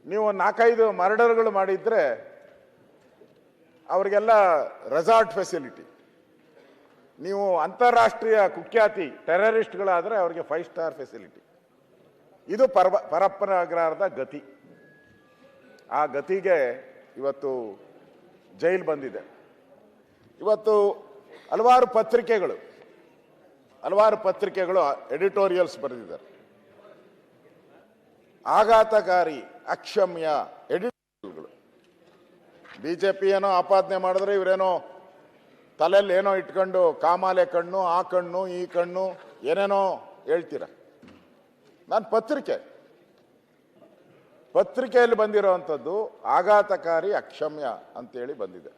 ನೀವು 4-5 ಮರ್ಡರ್ಗಳು ಮಾಡಿದ್ರೆ ಅವರಿಗೆಲ್ಲ ರೆಸಾರ್ಟ್ ಫೆಸಿಲಿಟಿ, ನೀವು ಅಂತಾರಾಷ್ಟ್ರೀಯ ಕುಖ್ಯಾತಿ ಟೆರರಿಸ್ಟ್ಗಳಾದರೆ ಅವರಿಗೆ 5 ಸ್ಟಾರ್ ಫೆಸಿಲಿಟಿ. ಇದು ಪರಪ್ಪನ ಅಗ್ರಹಾರದ ಗತಿ. ಆ ಗತಿಗೆ ಇವತ್ತು ಜೈಲು ಬಂದಿದೆ. ಇವತ್ತು ಹಲವಾರು ಪತ್ರಿಕೆಗಳು ಎಡಿಟೋರಿಯಲ್ಸ್ ಬರೆದಿದ್ದಾರೆ. ಆಘಾತಕಾರಿ, ಅಕ್ಷಮ್ಯ ಎಡಿಟೋರಿಯಲ್ಗಳು. ಬಿಜೆಪಿ ಏನೋ ಆಪಾದನೆ ಮಾಡಿದ್ರೆ ಇವರೇನೋ ತಲೆಯಲ್ಲಿ ಏನೋ ಇಟ್ಕೊಂಡು ಕಾಮಾಲೆ ಕಣ್ಣು, ಆ ಕಣ್ಣು, ಈ ಕಣ್ಣು ಏನೇನೋ ಹೇಳ್ತೀರ. ನಾನು ಪತ್ರಿಕೆಯಲ್ಲಿ ಬಂದಿರೋವಂಥದ್ದು ಆಘಾತಕಾರಿ, ಅಕ್ಷಮ್ಯ ಅಂತೇಳಿ ಬಂದಿದೆ.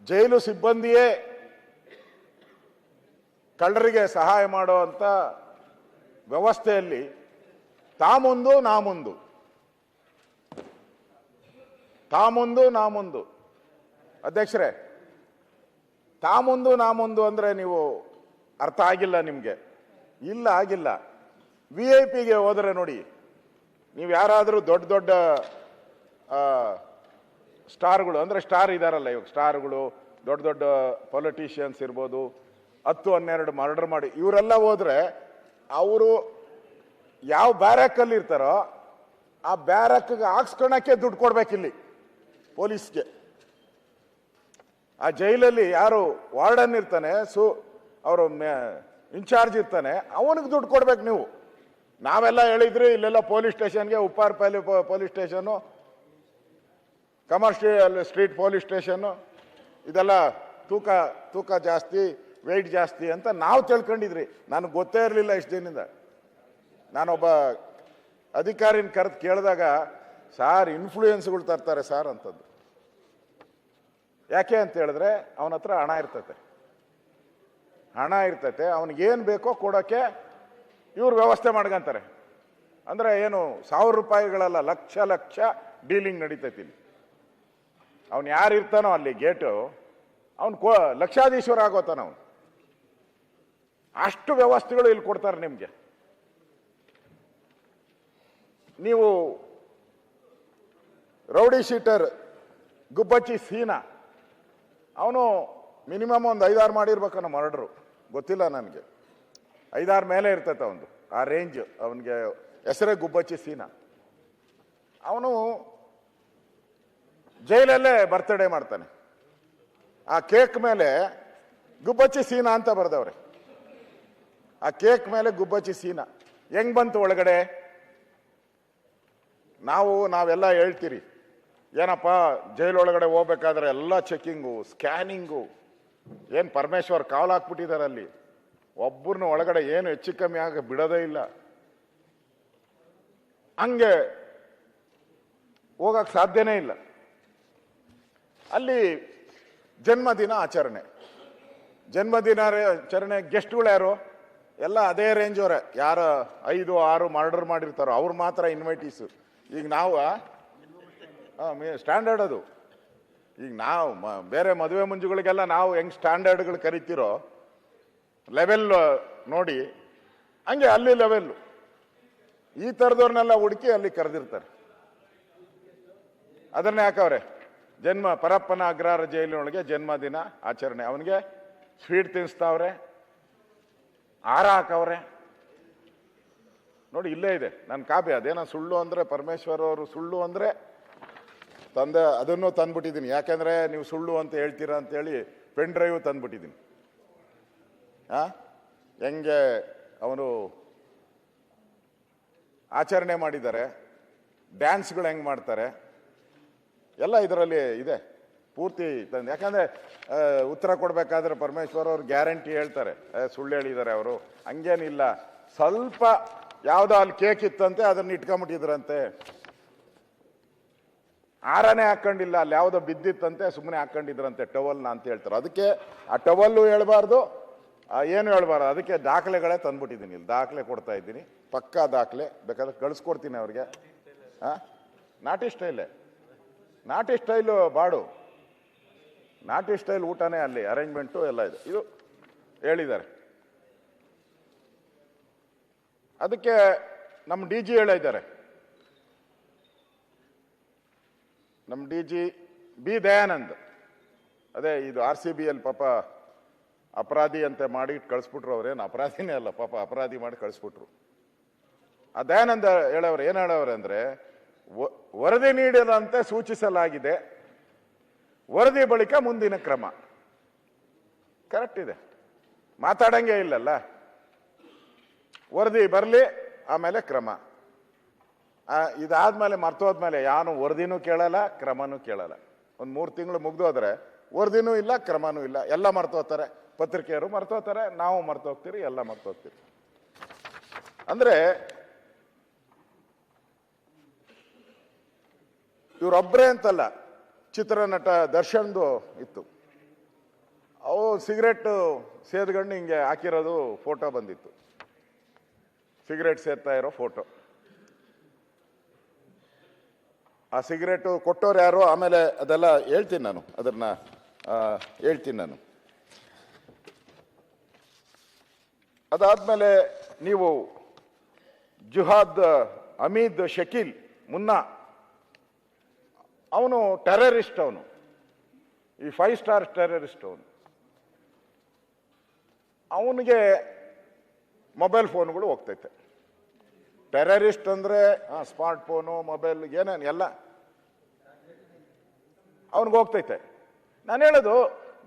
ಜೈಲು ಸಿಬ್ಬಂದಿಯೇ ಕಳ್ಳರಿಗೆ ಸಹಾಯ ಮಾಡುವಂಥ ವ್ಯವಸ್ಥೆಯಲ್ಲಿ ತಾ ಮುಂದು ನಾ ಮುಂದು ಅಧ್ಯಕ್ಷರೇ, ತಾ ಮುಂದು ಅಂದ್ರೆ ನೀವು ಅರ್ಥ ಆಗಿಲ್ಲ ನಿಮಗೆ. ಇಲ್ಲ, ಆಗಿಲ್ಲ. VIP ಗೆ ಹೋದರೆ ನೋಡಿ, ನೀವು ಯಾರಾದರೂ ದೊಡ್ಡ ಸ್ಟಾರ್ಗಳು, ಅಂದರೆ ಸ್ಟಾರ್ ಇದಾರಲ್ಲ, ಇವಾಗ ಸ್ಟಾರ್ಗಳು, ದೊಡ್ಡ ಪೊಲಿಟಿಷಿಯನ್ಸ್ ಇರ್ಬೋದು, 10-12 ಮರ್ಡರ್ ಮಾಡಿ ಇವರೆಲ್ಲ ಹೋದ್ರೆ ಅವರು ಯಾವ ಬ್ಯಾರಕ್ಕಲ್ಲಿ ಇರ್ತಾರೋ ಆ ಬ್ಯಾರಕ್ಗೆ ಹಾಕ್ಸ್ಕೊಳಕ್ಕೆ ದುಡ್ಡು ಕೊಡ್ಬೇಕಿಲ್ಲಿ ಪೊಲೀಸ್ಗೆ. ಆ ಜೈಲಲ್ಲಿ ಯಾರು ವಾರ್ಡನ್ ಇರ್ತಾನೆ, ಅವರು ಇನ್ಚಾರ್ಜ್ ಇರ್ತಾನೆ, ಅವನಿಗೆ ದುಡ್ಡು ಕೊಡ್ಬೇಕು ನೀವು. ನಾವೆಲ್ಲ ಹೇಳಿದ್ರಿ ಇಲ್ಲೆಲ್ಲ ಪೊಲೀಸ್ ಸ್ಟೇಷನ್ಗೆ, Uppara police station, commercial street police station, ಇದೆಲ್ಲ ತೂಕ ಜಾಸ್ತಿ, ವೆಯ್ಟ್ ಜಾಸ್ತಿ ಅಂತ ನಾವು ತಿಳ್ಕೊಂಡಿದ್ರಿ. ನನಗೆ ಗೊತ್ತೇ ಇರಲಿಲ್ಲ ಇಷ್ಟು ದಿನದಿಂದ. ನಾನೊಬ್ಬ ಅಧಿಕಾರಿನ ಕರೆದು ಕೇಳಿದಾಗ, ಸಾರ್ ಇನ್ಫ್ಲೂಯೆನ್ಸ್ಗಳು ತರ್ತಾರೆ ಸಾರ್ ಅಂತದ್ದು. ಯಾಕೆ ಅಂತ ಹೇಳಿದ್ರೆ ಅವನ ಹತ್ರ ಹಣ ಇರ್ತೈತೆ, ಅವನಿಗೇನು ಬೇಕೋ ಕೊಡೋಕ್ಕೆ ಇವ್ರು ವ್ಯವಸ್ಥೆ ಮಾಡ್ಕೊಂತಾರೆ. ಅಂದರೆ ಏನು, 1000 ರೂಪಾಯಿಗಳಲ್ಲ, ಲಕ್ಷ ಡೀಲಿಂಗ್ ನಡೀತೈತಿ ಇಲ್ಲಿ. ಅವನು ಯಾರು ಇರ್ತಾನೋ ಅಲ್ಲಿ ಗೇಟು, ಅವನು ಲಕ್ಷಾಧೀಶ್ವರ ಆಗೋತಾನ ಅವನು. ಅಷ್ಟು ವ್ಯವಸ್ಥೆಗಳು ಇಲ್ಲಿ ಕೊಡ್ತಾರೆ ನಿಮಗೆ. ನೀವು ರೌಡಿ ಶೀಟರ್ ಗುಬ್ಬಚ್ಚಿ ಸೀನಾ, ಅವನು ಮಿನಿಮಮ್ ಒಂದು 5-6 ಮಾಡಿರ್ಬೇಕನ್ನೋ ಮರ್ಡ್ರು, ಗೊತ್ತಿಲ್ಲ ನನಗೆ. 5-6 ಮೇಲೆ ಇರ್ತೈತೆ ಅವನು, ಆ ರೇಂಜ್. ಅವನಿಗೆ ಹೆಸರೇ ಗುಬ್ಬಚ್ಚಿ ಸೀನಾ. ಅವನು ಜೈಲಲ್ಲೇ ಬರ್ತ್ಡೇ ಮಾಡ್ತಾನೆ. ಆ ಕೇಕ್ ಮೇಲೆ ಗುಬ್ಬಚ್ಚಿ ಸೀನಾ ಅಂತ ಬರೆದವ್ರೆ. ಆ ಕೇಕ್ ಮೇಲೆ ಗುಬ್ಬಚ್ಚಿ ಸೀನಾ ಹೆಂಗ್ ಬಂತು ಒಳಗಡೆ? ನಾವೆಲ್ಲ ಹೇಳ್ತೀರಿ, ಏನಪ್ಪ ಜೈಲೊಳಗಡೆ ಹೋಗ್ಬೇಕಾದ್ರೆ ಎಲ್ಲ ಚೆಕ್ಕಿಂಗು, ಸ್ಕ್ಯಾನಿಂಗು. ಏನು ಪರಮೇಶ್ವರ್ ಕಾವಲು ಹಾಕ್ಬಿಟ್ಟಿದ್ದಾರೆ ಅಲ್ಲಿ, ಒಬ್ಬರನ್ನ ಒಳಗಡೆ ಏನು ಹೆಚ್ಚು ಕಮ್ಮಿ ಆಗ ಬಿಡೋದೇ ಇಲ್ಲ. ಹಂಗೆ ಹೋಗಕ್ಕೆ ಸಾಧ್ಯನೇ ಇಲ್ಲ. ಅಲ್ಲಿ ಜನ್ಮದಿನ ಆಚರಣೆ ಗೆಸ್ಟ್ಗಳು ಯಾರು? ಎಲ್ಲ ಅದೇ ರೇಂಜ್ ಅವರೇ. ಯಾರು 5-6 ಮರ್ಡರ್ ಮಾಡಿರ್ತಾರೋ ಅವ್ರು ಮಾತ್ರ ಇನ್ವೈಟೀಸು. ಈಗ ನಾವು ಸ್ಟ್ಯಾಂಡರ್ಡ್ ಅದು. ಈಗ ನಾವು ಬೇರೆ ಮದುವೆ ಮುಂಜುಗಳಿಗೆಲ್ಲ ನಾವು ಹೆಂಗ್ ಸ್ಟ್ಯಾಂಡರ್ಡ್ಗಳು ಕರಿತೀರೋ ಲೆವೆಲ್ ನೋಡಿ, ಹಂಗೆ ಅಲ್ಲಿ ಲೆವೆಲ್ಲು. ಈ ಥರದವ್ರನ್ನೆಲ್ಲ ಹುಡುಕಿ ಅಲ್ಲಿ ಕರೆದಿರ್ತಾರೆ. ಅದನ್ನೇ ಹಾಕವ್ರೆ, ಪರಪ್ಪನ ಅಗ್ರಹಾರ ಜೈಲಿನೊಳಗೆ ಜನ್ಮದಿನ ಆಚರಣೆ. ಅವನಿಗೆ ಸ್ವೀಟ್ ತಿನ್ನಿಸ್ತಾವ್ರೆ, ಹಾರ ಹಾಕವ್ರೆ ನೋಡಿ. ಇಲ್ಲೇ ಇದೆ ನನ್ನ ಕಾಪಿ. ಅದೇನೋ ಸುಳ್ಳು ಅಂದರೆ, ಪರಮೇಶ್ವರ್ ಅವರು ಸುಳ್ಳು ಅಂದರೆ ಅದನ್ನು ತಂದ್ಬಿಟ್ಟಿದ್ದೀನಿ. ಯಾಕೆಂದರೆ ನೀವು ಸುಳ್ಳು ಅಂತ ಹೇಳ್ತೀರಾ ಅಂತೇಳಿ ಪೆನ್ ಡ್ರೈವ್ ತಂದ್ಬಿಟ್ಟಿದ್ದೀನಿ. ಹೆಂಗೆ ಅವನು ಆಚರಣೆ ಮಾಡಿದ್ದಾರೆ, ಡ್ಯಾನ್ಸ್ಗಳು ಹೆಂಗೆ ಮಾಡ್ತಾರೆ ಎಲ್ಲ ಇದರಲ್ಲಿ ಇದೆ ಪೂರ್ತಿ ತಂದು. ಯಾಕಂದರೆ ಉತ್ತರ ಕೊಡಬೇಕಾದ್ರೆ ಪರಮೇಶ್ವರ್ ಅವರು ಗ್ಯಾರಂಟಿ ಹೇಳ್ತಾರೆ, ಸುಳ್ಳು ಹೇಳಿದ್ದಾರೆ ಅವರು. ಹಂಗೇನಿಲ್ಲ, ಸ್ವಲ್ಪ ಯಾವುದೋ ಅಲ್ಲಿ ಕೇಕ್ ಇತ್ತಂತೆ, ಅದನ್ನು ಇಟ್ಕೊಂಬಿಟ್ಟಿದ್ರಂತೆ. ಹಾರನೇ ಹಾಕೊಂಡಿಲ್ಲ, ಅಲ್ಲಿ ಯಾವುದೋ ಬಿದ್ದಿತ್ತಂತೆ, ಸುಮ್ಮನೆ ಹಾಕೊಂಡಿದ್ರಂತೆ ಟವಲ್ನ ಅಂತ ಹೇಳ್ತಾರೆ. ಅದಕ್ಕೆ ಆ ಟವಲ್ಲು ಹೇಳ್ಬಾರ್ದು, ಏನು ಹೇಳ್ಬಾರ್ದು. ಅದಕ್ಕೆ ದಾಖಲೆಗಳೇ ತಂದ್ಬಿಟ್ಟಿದ್ದೀನಿ. ಇಲ್ಲಿ ದಾಖಲೆ ಕೊಡ್ತಾ ಇದ್ದೀನಿ, ಪಕ್ಕಾ ದಾಖಲೆ. ಬೇಕಾದ್ರೆ ಕಳಿಸ್ಕೊಡ್ತೀನಿ ಅವ್ರಿಗೆ. ನಾಟಿ ಸ್ಟೈಲು ಬಾಡು, ನಾಟಿ ಸ್ಟೈಲ್ ಊಟನೇ ಅಲ್ಲಿ, ಅರೇಂಜ್ಮೆಂಟು ಎಲ್ಲ ಇದೆ. ಇದು ಹೇಳಿದ್ದಾರೆ. ಅದಕ್ಕೆ ನಮ್ಮ DG ಹೇಳಿದ್ದಾರೆ, ನಮ್ಮ ಡಿ ಜಿ ಬಿ ದಯಾನಂದ್, ಅದೇ ಇದು RCBಯಲ್ಲಿ ಪಾಪ ಅಪರಾಧಿ ಅಂತ ಮಾಡಿ ಕಳಿಸ್ಬಿಟ್ರು. ಅವ್ರೇನು ಅಪರಾಧಿನೇ ಅಲ್ಲ ಪಾಪ, ಅಪರಾಧಿ ಮಾಡಿ ಕಳಿಸ್ಬಿಟ್ರು. ಆ ದಯಾನಂದ ಹೇಳವ್ರು ಏನು ಹೇಳವ್ರೆ ಅಂದರೆ, ವರದಿ ನೀಡದಂತೆ ಸೂಚಿಸಲಾಗಿದೆ, ವರದಿ ಬಳಿಕ ಮುಂದಿನ ಕ್ರಮ. ಕರೆಕ್ಟ್ ಇದೆ, ಮಾತಾಡಂಗೆ ಇಲ್ಲಲ್ಲ. ವರದಿ ಬರಲಿ ಆಮೇಲೆ ಕ್ರಮ. ಇದಾದ್ಮೇಲೆ ಮರ್ತೋದ್ಮೇಲೆ ಯಾನು ವರದಿನೂ ಕೇಳಲ್ಲ, ಕ್ರಮನೂ ಕೇಳಲ್ಲ. ಒಂದು 3 ತಿಂಗಳು ಮುಗ್ದೋದ್ರೆ ವರದಿನೂ ಇಲ್ಲ, ಕ್ರಮನೂ ಇಲ್ಲ, ಎಲ್ಲ ಮರ್ತೋಗ್ತಾರೆ. ಪತ್ರಿಕೆಯವರು ಮರ್ತೋಗ್ತಾರೆ, ನಾವು ಮರ್ತೋಗ್ತೀರಿ, ಎಲ್ಲ ಮರ್ತೋಗ್ತೀರಿ. ಅಂದ್ರೆ ಇವರೊಬ್ಬರೇ ಅಂತಲ್ಲ, ಚಿತ್ರನಟ ದರ್ಶನ್ದು ಇತ್ತು. ಅವು ಸಿಗರೇಟ್ ಸೇದ್ಗಂಡು ಹಿಂಗೆ ಹಾಕಿರೋದು ಫೋಟೋ ಬಂದಿತ್ತು, ಸಿಗರೇಟ್ ಸೇದ್ತಾ ಇರೋ ಫೋಟೋ. ಆ ಸಿಗರೇಟು ಕೊಟ್ಟೋರು ಯಾರು, ಆಮೇಲೆ ಅದೆಲ್ಲ ಹೇಳ್ತೀನಿ ನಾನು, ಅದನ್ನ ಹೇಳ್ತೀನಿ ನಾನು. ಅದಾದ್ಮೇಲೆ ನೀವು ಜುಹಾದ್ ಹಮೀದ್ ಶಕೀಲ್ ಮುನ್ನಾ, ಅವನು ಟೆರರಿಸ್ಟ್, ಅವನು ಈ 5 ಸ್ಟಾರ್ ಟೆರರಿಸ್ಟ್. ಅವನಿಗೆ ಮೊಬೈಲ್ ಫೋನ್ಗಳು ಹೋಗ್ತೈತೆ. ಟೆರರಿಸ್ಟ್ ಅಂದರೆ ಸ್ಮಾರ್ಟ್ ಫೋನು, ಮೊಬೈಲ್, ಏನೇನು ಎಲ್ಲ ಅವನಿಗೆ ಹೋಗ್ತೈತೆ. ನಾನು ಹೇಳೋದು,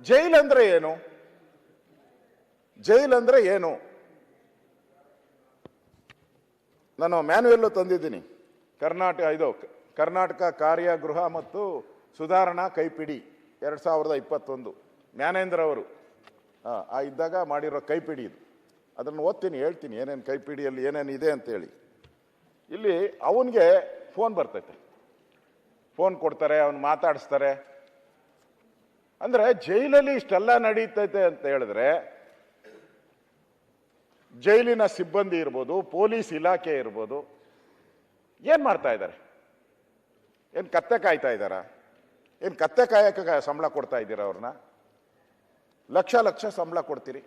ಜೈಲ್ ಅಂದ್ರೆ ಏನು? ಜೈಲ್ ಅಂದ್ರೆ ಏನು? ನಾನು ಮ್ಯಾನ್ಯುಯಲ್ಲು ತಂದಿದ್ದೀನಿ. ಕರ್ನಾಟಕ ಕಾರ್ಯಗೃಹ ಮತ್ತು ಸುಧಾರಣಾ ಕೈಪಿಡಿ 2021, ಜ್ಞಾನೇಂದ್ರ ಅವರು ಇದ್ದಾಗ ಮಾಡಿರೋ ಕೈಪಿಡಿ ಇದು. ಅದನ್ನು ಓದ್ತೀನಿ, ಹೇಳ್ತೀನಿ ಏನೇನು ಕೈಪಿಡಿಯಲ್ಲಿ ಏನೇನು ಇದೆ ಅಂತೇಳಿ. ಇಲ್ಲಿ ಅವನಿಗೆ ಫೋನ್ ಬರ್ತೈತೆ, ಫೋನ್ ಕೊಡ್ತಾರೆ, ಅವನು ಮಾತಾಡಿಸ್ತಾರೆ. ಅಂದ್ರೆ ಜೈಲಲ್ಲಿ ಇಷ್ಟೆಲ್ಲ ನಡೀತೈತೆ ಅಂತ ಹೇಳಿದ್ರೆ, ಜೈಲಿನ ಸಿಬ್ಬಂದಿ ಇರ್ಬೋದು, ಪೊಲೀಸ್ ಇಲಾಖೆ ಇರ್ಬೋದು, ಏನ್ ಮಾಡ್ತಾ ಇದ್ದಾರೆ? ಏನ್ ಕತ್ತೆ ಕಾಯ್ತಾ ಇದ್ದಾರ? ಏನ್ ಕತ್ತೆ ಕಾಯಕ್ಕೆ ಸಂಬಳ ಕೊಡ್ತಾ ಇದ್ದೀರಾ ಅವ್ರನ್ನ? ಲಕ್ಷ ಸಂಬಳ ಕೊಡ್ತೀರಿ.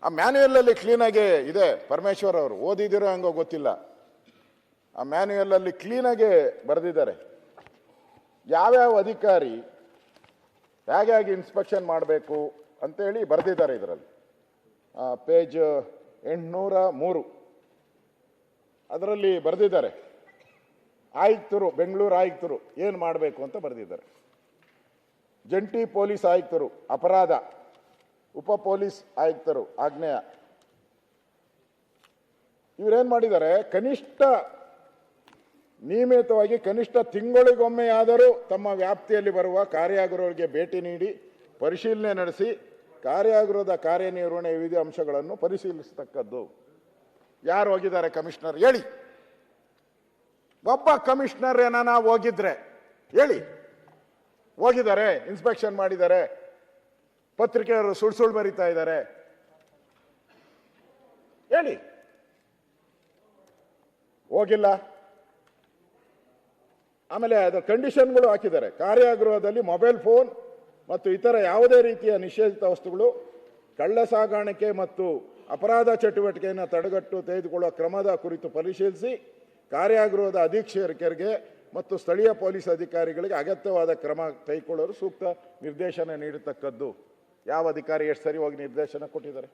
ಆ ಮ್ಯಾನ್ಯುಯಲ್ ಅಲ್ಲಿ ಕ್ಲೀನಾಗಿ ಇದೆ. ಪರಮೇಶ್ವರ್ ಅವರು ಓದಿದಿರೋ ಹಂಗೋ ಗೊತ್ತಿಲ್ಲ, ಆ ಮ್ಯಾನ್ಯುಯಲ್ ಅಲ್ಲಿ ಕ್ಲೀನಾಗಿ ಬರೆದಿದ್ದಾರೆ. ಯಾವ್ಯಾವ ಅಧಿಕಾರಿ ಹೇಗೆ ಇನ್ಸ್ಪೆಕ್ಷನ್ ಮಾಡಬೇಕು ಅಂತೇಳಿ ಬರೆದಿದ್ದಾರೆ ಇದರಲ್ಲಿ. ಪೇಜ್ 803 ಅದರಲ್ಲಿ ಬರೆದಿದ್ದಾರೆ. ಆಯುಕ್ತರು, ಬೆಂಗಳೂರು ಆಯುಕ್ತರು ಏನು ಮಾಡಬೇಕು ಅಂತ ಬರೆದಿದ್ದಾರೆ. ಜಂಟಿ ಪೊಲೀಸ್ ಆಯುಕ್ತರು ಅಪರಾಧ, ಉಪ ಪೊಲೀಸ್ ಆಯುಕ್ತರು ಆಗ್ನೇಯ, ಇವರೇನ್ ಮಾಡಿದ್ದಾರೆ, ಕನಿಷ್ಠ ನಿಯಮಿತವಾಗಿ ಕನಿಷ್ಠ ತಿಂಗಳಿಗೊಮ್ಮೆಯಾದರೂ ತಮ್ಮ ವ್ಯಾಪ್ತಿಯಲ್ಲಿ ಬರುವ ಕಾರ್ಯಾಗೃಹಗಳಿಗೆ ಭೇಟಿ ನೀಡಿ ಪರಿಶೀಲನೆ ನಡೆಸಿ ಕಾರ್ಯಾಗೃಹದ ಕಾರ್ಯನಿರ್ವಹಣೆ ವಿವಿಧ ಅಂಶಗಳನ್ನು ಪರಿಶೀಲಿಸತಕ್ಕದ್ದು. ಯಾರು ಹೋಗಿದ್ದಾರೆ ಕಮಿಷನರ್ ಹೇಳಿ? ಒಬ್ಬ ಕಮಿಷನರ್ ಏನಾನ ಹೋಗಿದ್ರೆ ಹೇಳಿ. ಹೋಗಿದ್ದಾರೆ, ಇನ್ಸ್ಪೆಕ್ಷನ್ ಮಾಡಿದ್ದಾರೆ, ಪತ್ರಿಕೆಯವರು ಸುಳ್ಳು ಬರೀತಾ ಇದ್ದಾರೆ, ಹೇಳಿ. ಹೋಗಿಲ್ಲ. ಆಮೇಲೆ ಅದು ಕಂಡೀಷನ್ಗಳು ಹಾಕಿದ್ದಾರೆ. ಕಾರ್ಯಾಗೃಹದಲ್ಲಿ ಮೊಬೈಲ್ ಫೋನ್ ಮತ್ತು ಇತರ ಯಾವುದೇ ರೀತಿಯ ನಿಷೇಧಿತ ವಸ್ತುಗಳು, ಕಳ್ಳ ಸಾಗಾಣಿಕೆ ಮತ್ತು ಅಪರಾಧ ಚಟುವಟಿಕೆಯನ್ನು ತಡೆಗಟ್ಟು ತೆಗೆದುಕೊಳ್ಳುವ ಕ್ರಮದ ಕುರಿತು ಪರಿಶೀಲಿಸಿ ಕಾರ್ಯಾಗೃಹದ ಅಧೀಕ್ಷಕರಿಗೆ ಮತ್ತು ಸ್ಥಳೀಯ ಪೊಲೀಸ್ ಅಧಿಕಾರಿಗಳಿಗೆ ಅಗತ್ಯವಾದ ಕ್ರಮ ತೆಗೆದುಕೊಳ್ಳಲು ಸೂಕ್ತ ನಿರ್ದೇಶನ ನೀಡತಕ್ಕದ್ದು. ಯಾವ ಅಧಿಕಾರಿ ಎಷ್ಟು ಸರಿ ಹೋಗಿ ನಿರ್ದೇಶನ ಕೊಟ್ಟಿದ್ದಾರೆ?